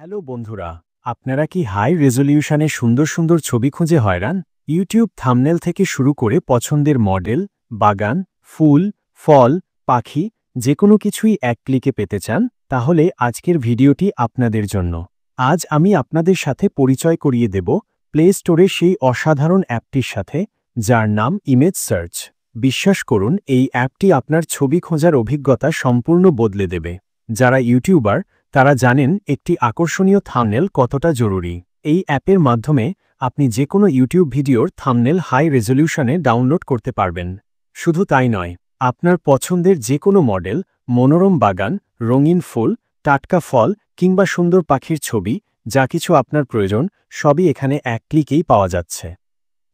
Hello বন্ধুরা, আপনারা কি হাই রেজলিউশনে সুন্দর সুন্দর ছবি খুঁজে হয়রান? ইউটিউব থাম্বনেল থেকে শুরু করে পছন্দের মডেল, বাগান, ফুল, ফল, পাখি যে কোনো কিছুই এক ক্লিকে পেতে চান, তাহলে আজকের ভিডিওটি আপনাদের জন্য। আজ আমি আপনাদের সাথে পরিচয় করিয়ে দেব প্লে স্টোরে সেই অসাধারণ অ্যাপটির সাথে, যার নাম ইমেজ সার্চ। বিশ্বাস করুন, এই অ্যাপটি আপনার ছবি খোঁজার অভিজ্ঞতা সম্পূর্ণ বদলে দেবে। যারা ইউটিউবার তারা জানেন একটি আকর্ষণীয় থাম্বনেল কতটা জরুরি। এই অ্যাপের মাধ্যমে আপনি যে কোনো ইউটিউব ভিডিওর থাম্বনেল হাই রেজলিউশনে ডাউনলোড করতে পারবেন। শুধু তাই নয়, আপনার পছন্দের যে কোনো মডেল, মনোরম বাগান, রঙিন ফুল, টাটকা ফল কিংবা সুন্দর পাখির ছবি, যা কিছু আপনার প্রয়োজন সবই এখানে এক ক্লিকেই পাওয়া যাচ্ছে।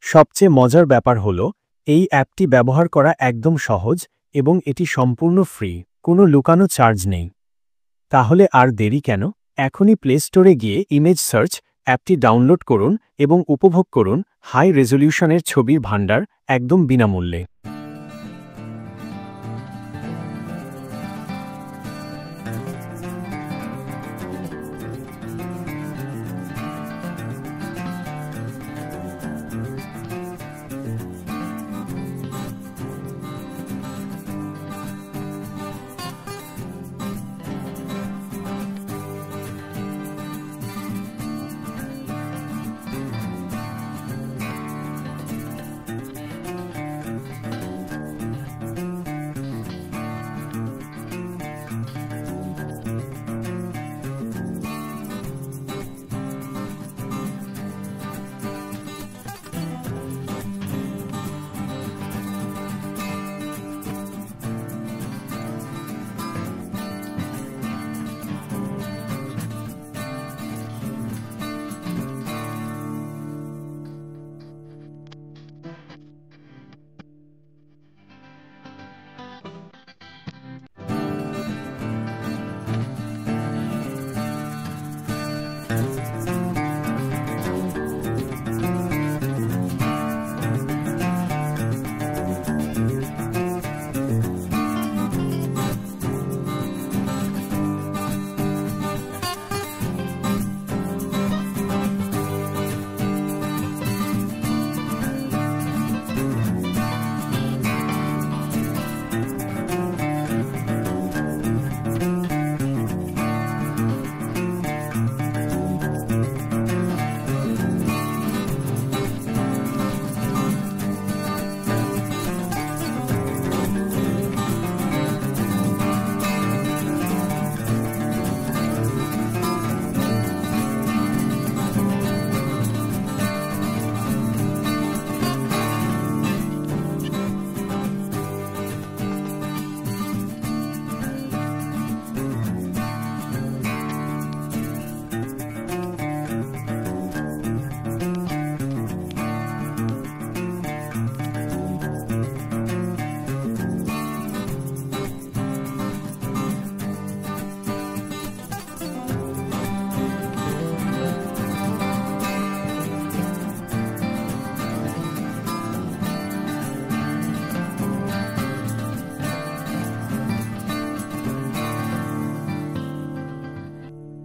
সবচেয়ে মজার ব্যাপার হল, এই অ্যাপটি ব্যবহার করা একদম সহজ এবং এটি সম্পূর্ণ ফ্রি, কোনো লুকানো চার্জ নেই। তাহলে আর দেরি কেন? এখনই প্লে স্টোরে গিয়ে ইমেজ সার্চ অ্যাপটি ডাউনলোড করুন এবং উপভোগ করুন হাই রেজলিউশনের ছবির ভান্ডার একদম বিনামূল্যে।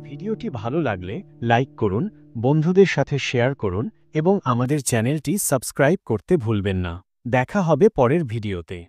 ভিডিওটি ভালো লাগলে লাইক করুন, বন্ধুদের সাথে শেয়ার করুন এবং আমাদের চ্যানেলটি সাবস্ক্রাইব করতে ভুলবেন না। দেখা হবে পরের ভিডিওতে।